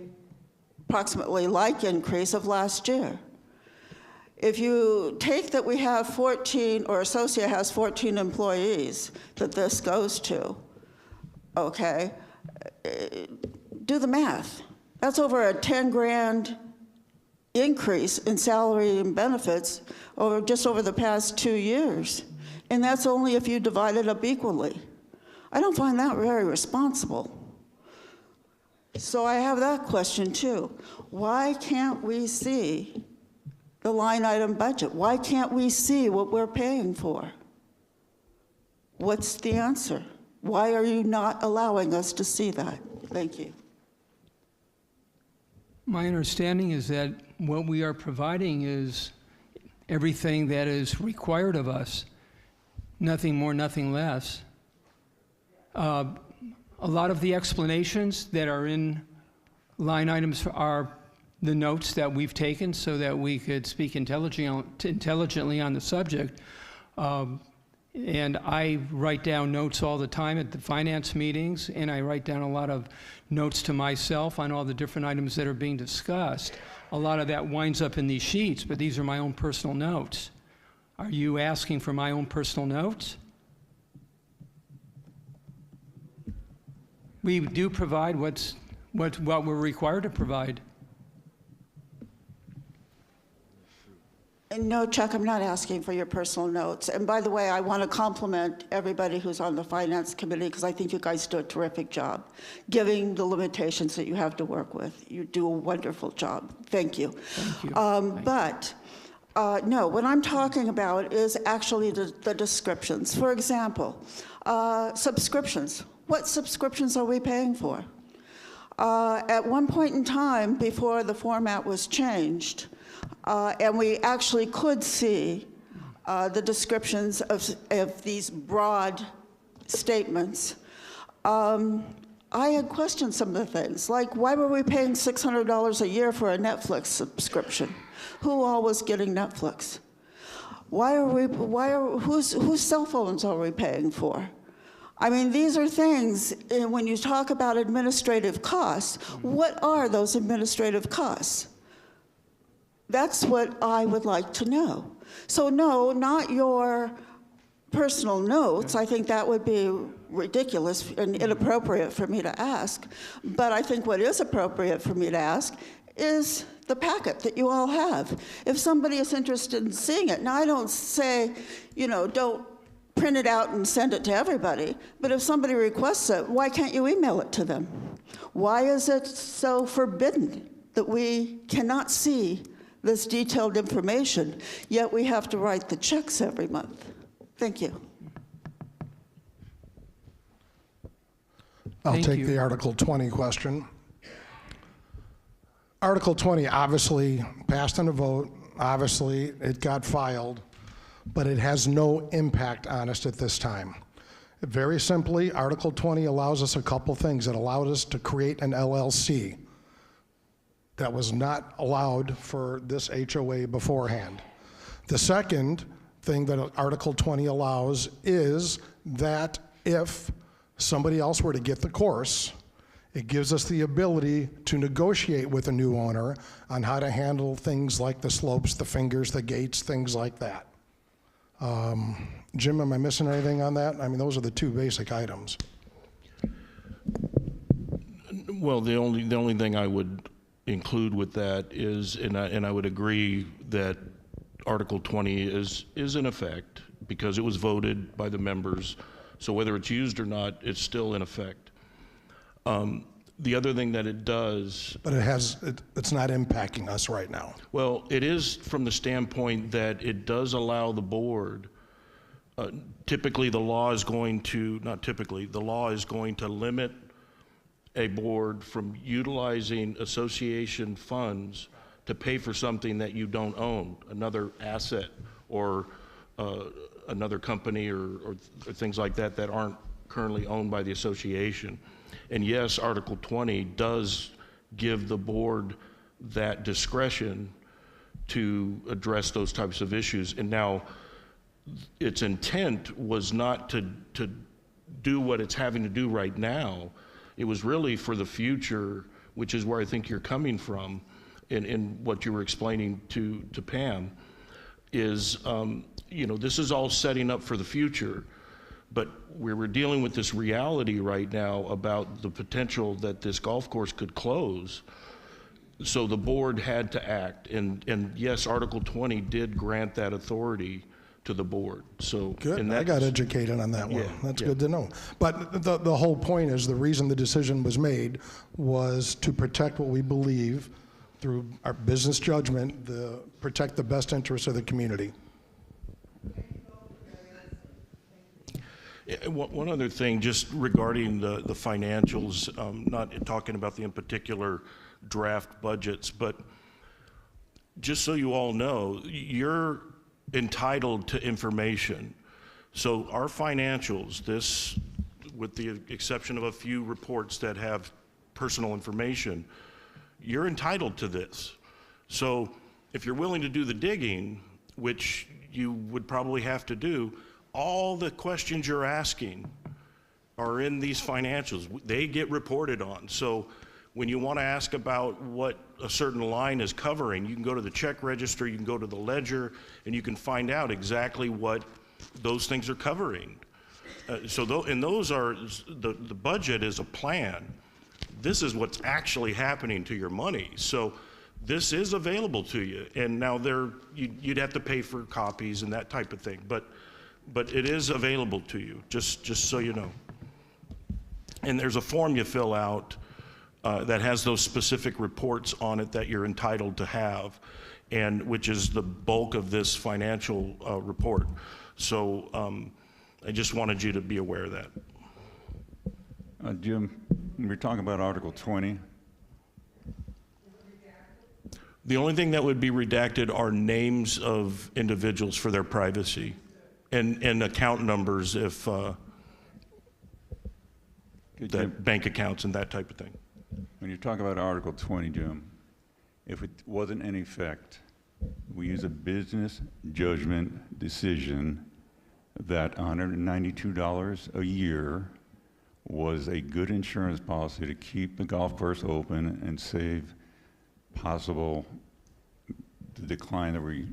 approximately like increase of last year? If you take that we have 14, or Associate has 14 employees that this goes to, okay, do the math. That's over a 10 grand increase in salary and benefits just over the past 2 years. And that's only if you divide it up equally. I don't find that very responsible. So I have that question too. Why can't we see the line item budget? Why can't we see what we're paying for? What's the answer? Why are you not allowing us to see that? Thank you. My understanding is that what we are providing is everything that is required of us, nothing more, nothing less. A lot of the explanations that are in line items are the notes that we've taken so that we could speak intelligently on the subject. And I write down notes all the time at the finance meetings, and I write down a lot of notes to myself on all the different items that are being discussed. A lot of that winds up in these sheets, but these are my own personal notes. Are you asking for my own personal notes? We do provide what we're required to provide. And no, Chuck, I'm not asking for your personal notes. And by the way, I want to compliment everybody who's on the Finance Committee because I think you guys do a terrific job, given the limitations that you have to work with. You do a wonderful job. Thank you. Thank you. No, what I'm talking about is actually the descriptions. For example, subscriptions. What subscriptions are we paying for? At one point in time, before the format was changed, and we actually could see the descriptions of these broad statements, I had questioned some of the things, like why were we paying $600 a year for a Netflix subscription? Who all was getting Netflix? Whose cell phones are we paying for? I mean, these are things, when you talk about administrative costs, what are those administrative costs? That's what I would like to know. So no, not your personal notes. I think that would be ridiculous and inappropriate for me to ask. But I think what is appropriate for me to ask is the packet that you all have. If somebody is interested in seeing it, now I don't say, don't print it out and send it to everybody, but if somebody requests it, why can't you email it to them? Why is it so forbidden that we cannot see this detailed information, yet we have to write the checks every month? Thank you. I'll Thank take you. the Article 20 question. Article 20 obviously passed in a vote. Obviously, it got filed, but it has no impact on us at this time. Very simply, Article 20 allows us a couple things. It allowed us to create an LLC. That was not allowed for this HOA beforehand. The second thing that Article 20 allows is that if somebody else were to get the course, it gives us the ability to negotiate with a new owner on how to handle things like the slopes, the fingers, the gates, things like that. Jim, am I missing anything on that? I mean, those are the two basic items. Well, the only thing I would include with that is, and I would agree that Article 20 is in effect because it was voted by the members. So whether it's used or not, it's still in effect. The other thing that it does... But it's not impacting us right now. Well, it is from the standpoint that it does allow the board, typically the law is going to, not typically, the law is going to limit a board from utilizing association funds to pay for something that you don't own, another asset or another company or things like that that aren't currently owned by the association. And yes, Article 20 does give the board that discretion to address those types of issues. And now its intent was not to do what it's having to do right now. It was really for the future, which is where I think you're coming from in what you were explaining to Pam, is, this is all setting up for the future, but we're dealing with this reality right now about the potential that this golf course could close. So the board had to act, and yes, Article 20 did grant that authority to the board. So good. I got educated on that one. Yeah, That's good to know. But the whole point is the reason the decision was made was to protect what we believe through our business judgment, protect the best interests of the community. One other thing, just regarding the financials, not talking about the in particular draft budgets, but just so you all know, you're entitled to information. So our financials, this, with the exception of a few reports that have personal information, you're entitled to this. So if you're willing to do the digging, which you would probably have to do, all the questions you're asking are in these financials. They get reported on. So when you want to ask about what a certain line is covering, you can go to the check register, you can go to the ledger, and you can find out exactly what those things are covering. And those are, the budget is a plan. This is what's actually happening to your money. So this is available to you. And now you'd have to pay for copies and that type of thing. But it is available to you, just so you know. And there's a form you fill out that has those specific reports on it that you're entitled to have, and which is the bulk of this financial report. So I just wanted you to be aware of that. Jim, we're talking about Article 20. The only thing that would be redacted are names of individuals for their privacy, and account numbers if that bank accounts and that type of thing. When you talk about Article 20, Jim, if it wasn't in effect, we use a business judgment decision that $192 a year was a good insurance policy to keep the golf course open and save possible decline that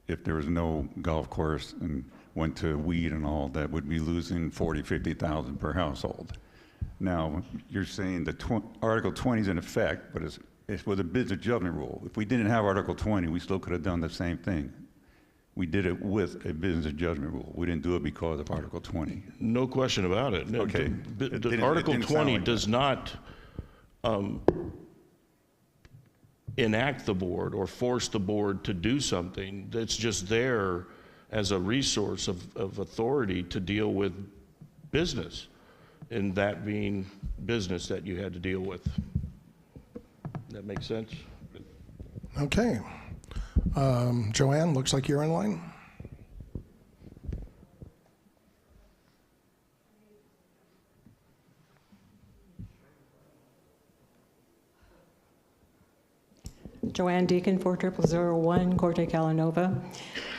if there was no golf course and went to weed and all, that would be losing $40,000, $50,000 per household. Now, you're saying that Article 20 is in effect, but it was a business judgment rule. If we didn't have Article 20, we still could have done the same thing. We did it with a business judgment rule. We didn't do it because of Article 20. No question about it. Okay. Article 20 does not enact the board or force the board to do something. It's just there as a resource of authority to deal with business, and that being business that you had to deal with. That makes sense? Okay. Joanne, looks like you're in line. Joanne Deacon, 40001, Corte Calanova.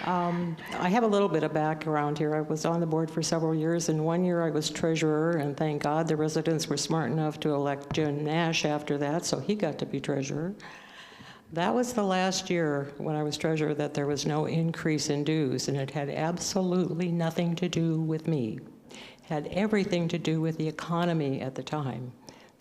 I have a little bit of background here. I was on the board for several years, and 1 year I was treasurer, and thank God the residents were smart enough to elect Jim Nash after that, so he got to be treasurer. That was the last year when I was treasurer that there was no increase in dues, and it had absolutely nothing to do with me. It had everything to do with the economy at the time.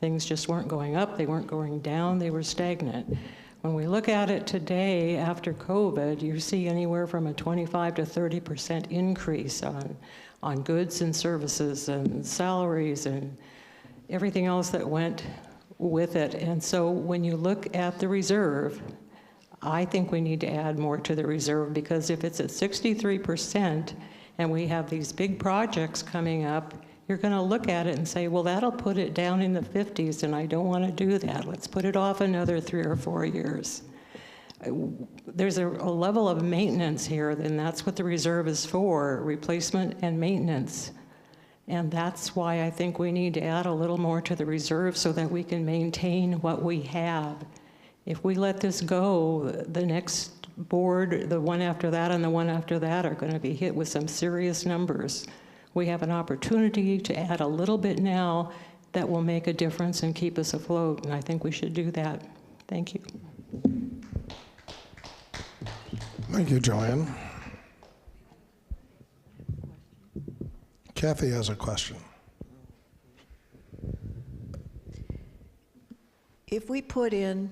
Things just weren't going up, they weren't going down, they were stagnant. When we look at it today after COVID, you see anywhere from a 25 to 30% increase on goods and services and salaries and everything else that went with it. And so when you look at the reserve, I think we need to add more to the reserve, because if it's at 63% and we have these big projects coming up, you're going to look at it and say, well, that'll put it down in the 50s, and I don't want to do that. Let's put it off another 3 or 4 years. There's a level of maintenance here, and that's what the reserve is for, replacement and maintenance. And that's why I think we need to add a little more to the reserve so that we can maintain what we have. If we let this go, the next board, the one after that and the one after that, are going to be hit with some serious numbers. We have an opportunity to add a little bit now that will make a difference and keep us afloat, and I think we should do that. Thank you. Thank you, Joanne. Kathy has a question. If we put in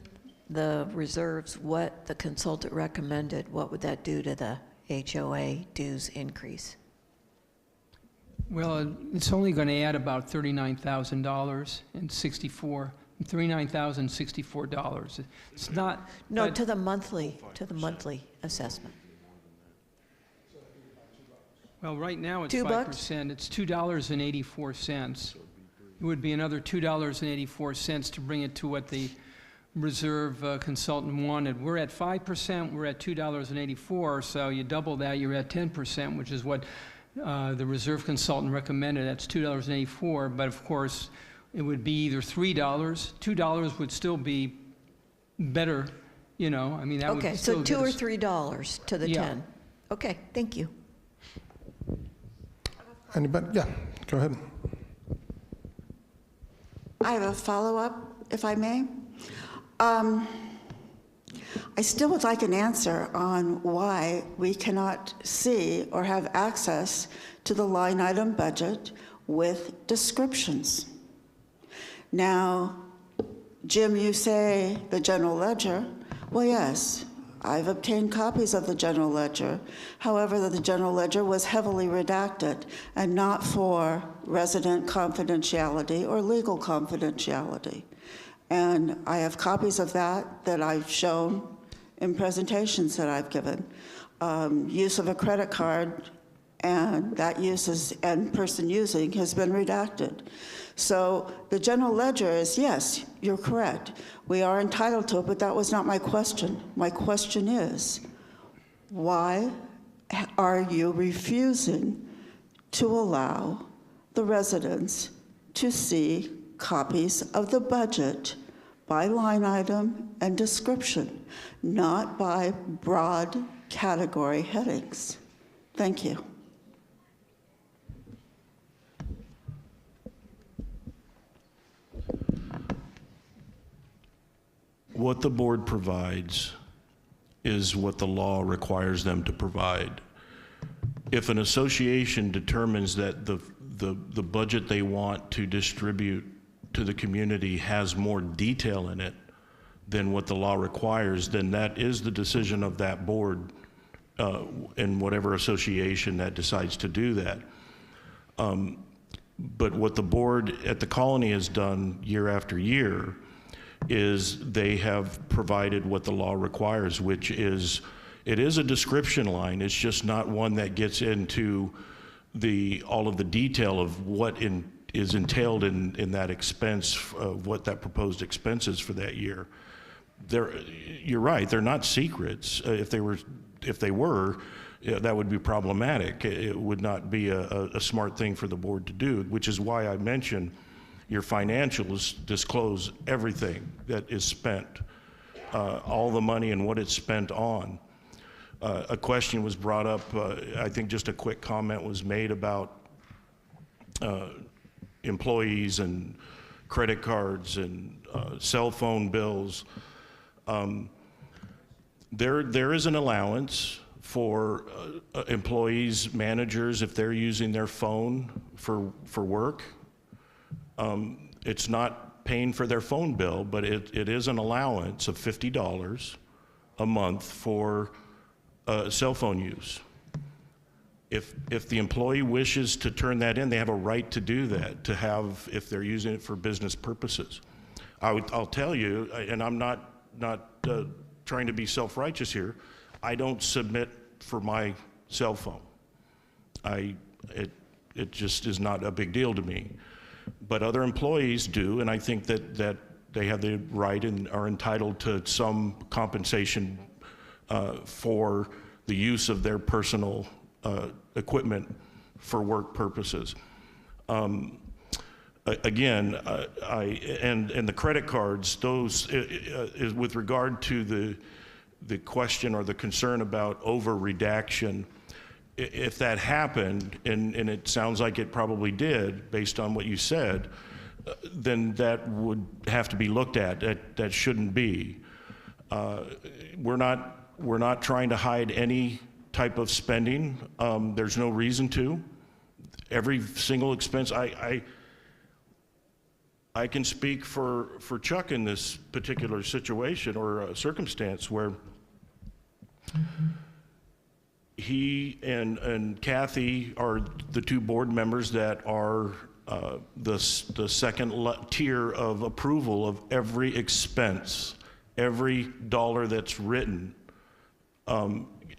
the reserves what the consultant recommended, what would that do to the HOA dues increase? Well, it's only going to add about $39,064. It's not. No, to the monthly assessment. Well, right now it's $2? 5%. It's $2.84. It would be another $2.84 to bring it to what the reserve consultant wanted. We're at 5%, we're at $2.84, so you double that, you're at 10%, which is what the reserve consultant recommended. That's $2.84, but of course, it would be either $3. $2 would still be better, you know, I mean, that Okay, would so still $2 or get us- $3 to the Yeah. 10. Okay, thank you. Anybody? Yeah, go ahead. I have a follow-up, if I may. I still would like an answer on why we cannot see or have access to the line item budget with descriptions. Now, Jim, you say the general ledger. Well, yes, I've obtained copies of the general ledger. However, the general ledger was heavily redacted and not for resident confidentiality or legal confidentiality. And I have copies of that I've shown in presentations that I've given. Use of a credit card and that and person using has been redacted. So the general ledger is, yes, you're correct. We are entitled to it, but that was not my question. My question is, why are you refusing to allow the residents to see copies of the budget by line item and description, not by broad category headings? Thank you. What the board provides is what the law requires them to provide. If an association determines that the budget they want to distribute to the community has more detail in it than what the law requires, then that is the decision of that board in whatever association that decides to do that. But what the board at the colony has done year after year is they have provided what the law requires, which is, it is a description line. It's just not one that gets into all of the detail of what is entailed in that expense, what that proposed expense is for that year. You're right, they're not secrets. If they were, that would be problematic. It would not be a smart thing for the board to do, which is why I mentioned your financials disclose everything that is spent, all the money and what it's spent on. A question was brought up, I think just a quick comment was made about employees and credit cards and cell phone bills. There is an allowance for employees, managers, if they're using their phone for work. It's not paying for their phone bill, but it is an allowance of $50 a month for cell phone use. If the employee wishes to turn that in, they have a right to do that, if they're using it for business purposes. I'll tell you, and I'm not trying to be self-righteous here, I don't submit for my cell phone. It just is not a big deal to me. But other employees do, and I think that they have the right and are entitled to some compensation for the use of their personal equipment for work purposes. Again, and the credit cards, those is with regard to the question or the concern about over redaction. If that happened, and it sounds like it probably did based on what you said, then that would have to be looked at. That shouldn't be. We're not trying to hide any type of spending. There's no reason to. Every single expense, I can speak for Chuck in this particular situation or circumstance where he and Kathy are the two board members that are the second tier of approval of every expense, every dollar that's written.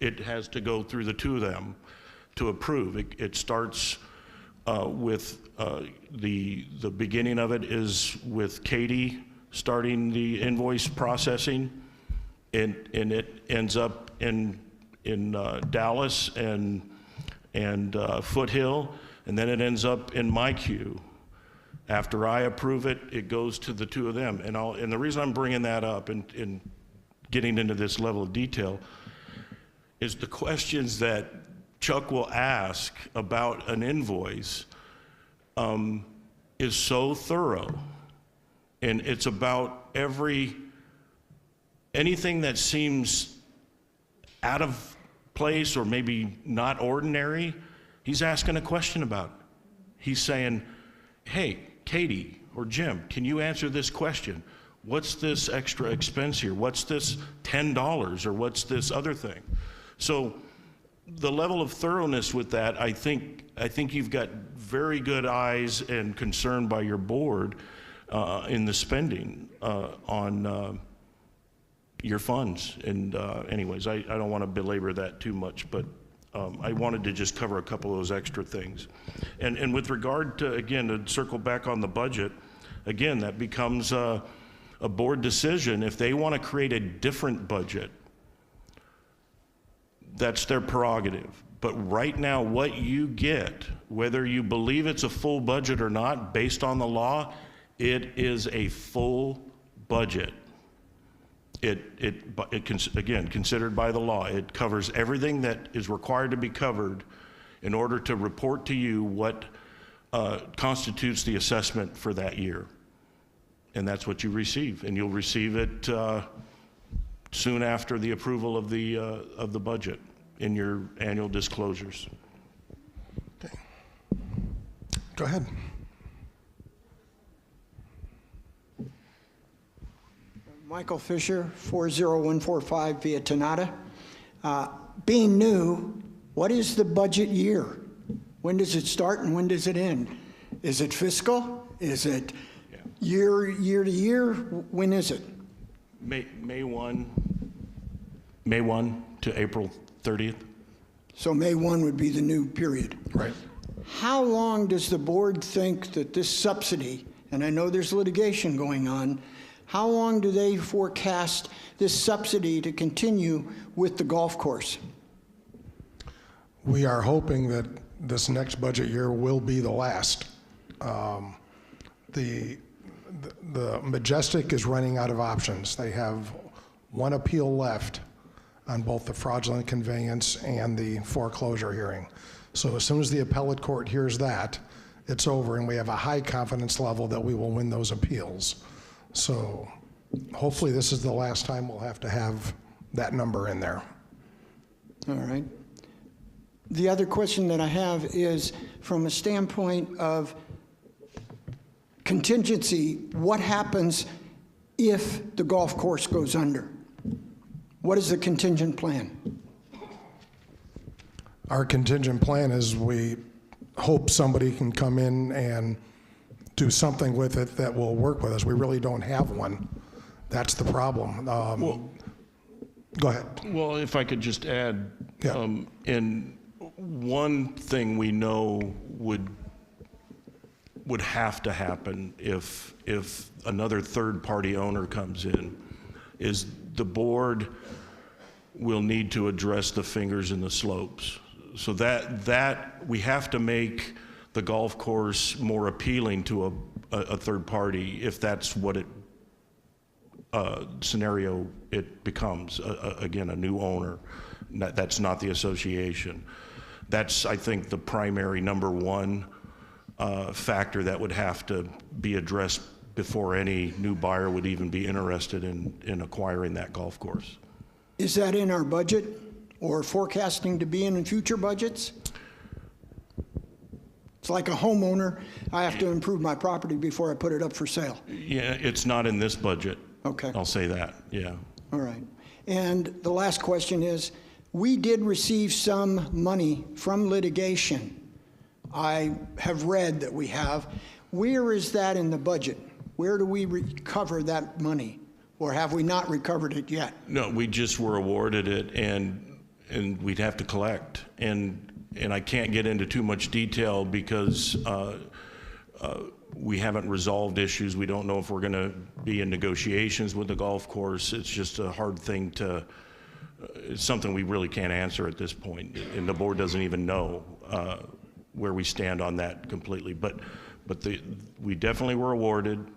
It has to go through the two of them. to approve. It starts with the beginning of it is with Katie starting the invoice processing, and it ends up in Dallas and Foothill, and then it ends up in my queue. After I approve it, it goes to the two of them. And the reason I'm bringing that up and getting into this level of detail is the questions that Chuck will ask about an invoice is so thorough. And it's about anything that seems out of place or maybe not ordinary, he's asking a question about. He's saying, hey, Katie or Jim, can you answer this question? What's this extra expense here? What's this $10 or what's this other thing? So the level of thoroughness with that, I think you've got very good eyes and concern by your board in the spending on your funds. And anyways, I don't want to belabor that too much, but I wanted to just cover a couple of those extra things. And with regard to, again, to circle back on the budget, again, that becomes a board decision. If they want to create a different budget, that's their prerogative. But right now, what you get, whether you believe it's a full budget or not, based on the law, it is a full budget. Again, considered by the law, it covers everything that is required to be covered in order to report to you what constitutes the assessment for that year. And that's what you receive, and you'll receive it soon after the approval of the budget in your annual disclosures. Okay. Go ahead. Michael Fisher, 40145 via Tonata. Being new, what is the budget year? When does it start and when does it end? Is it fiscal? Is it year to year? When is it? May 1 to April 30th. So May 1 would be the new period. Right. How long does the board think that this subsidy, and I know there's litigation going on, how long do they forecast this subsidy to continue with the golf course? We are hoping that this next budget year will be the last. The Majestic is running out of options. They have one appeal left on both the fraudulent conveyance and the foreclosure hearing. So as soon as the appellate court hears that, it's over, and we have a high confidence level that we will win those appeals. So hopefully this is the last time we'll have to have that number in there. All right. The other question that I have is from a standpoint of contingency, what happens if the golf course goes under? What is the contingent plan? Our contingent plan is we hope somebody can come in and do something with it that will work with us. We really don't have one. That's the problem. Go ahead. Well, if I could just add, Yeah. and one thing we know would have to happen if another third-party owner comes in is the board will need to address the fingers in the slopes. So that we have to make the golf course more appealing to a third party if that's what it scenario it becomes. Again, a new owner. That's not the association. That's, I think, the primary number one factor that would have to be addressed before any new buyer would even be interested in acquiring that golf course. Is that in our budget or forecasting to be in future budgets? It's like a homeowner. I have to improve my property before I put it up for sale. Yeah, it's not in this budget. Okay. I'll say that, yeah. All right. And the last question is, we did receive some money from litigation. I have read that we have. Where is that in the budget? Where do we recover that money? Or have we not recovered it yet? No, we just were awarded it, and we'd have to collect. And and I can't get into too much detail because we haven't resolved issues. We don't know if we're going to be in negotiations with the golf course. It's just a hard thing to, it's something we really can't answer at this point, and the board doesn't even know where we stand on that completely. But we definitely were awarded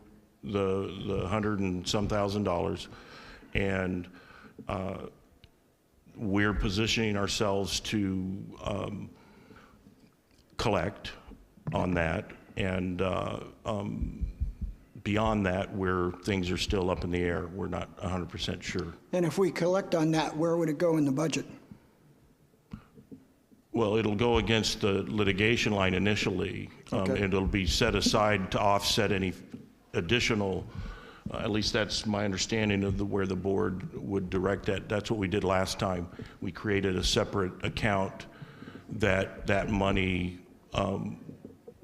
the $100 and some thousand, and we're positioning ourselves to collect on that, and beyond that, where things are still up in the air. We're not 100% sure. And if we collect on that, where would it go in the budget? Well, it'll go against the litigation line initially, Okay. and it'll be set aside to offset any additional, at least that's my understanding of where the board would direct that. That's what we did last time. We created a separate account that money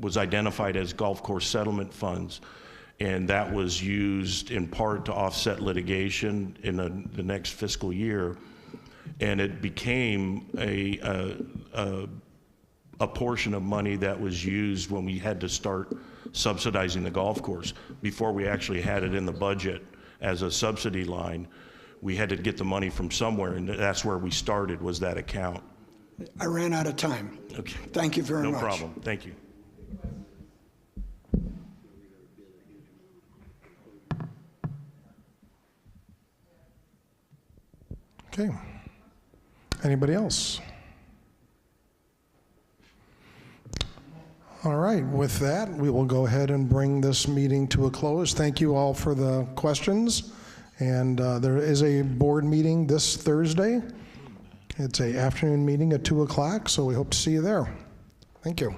was identified as golf course settlement funds, and that was used in part to offset litigation in the next fiscal year. And it became a portion of money that was used when we had to start subsidizing the golf course. Before we actually had it in the budget as a subsidy line, we had to get the money from somewhere, and that's where we started, was that account. I ran out of time. Okay. Thank you very much. No problem. Thank you. Okay. Anybody else? All right, with that, we will go ahead and bring this meeting to a close. Thank you all for the questions. And there is a board meeting this Thursday. It's an afternoon meeting at 2 o'clock, so we hope to see you there. Thank you.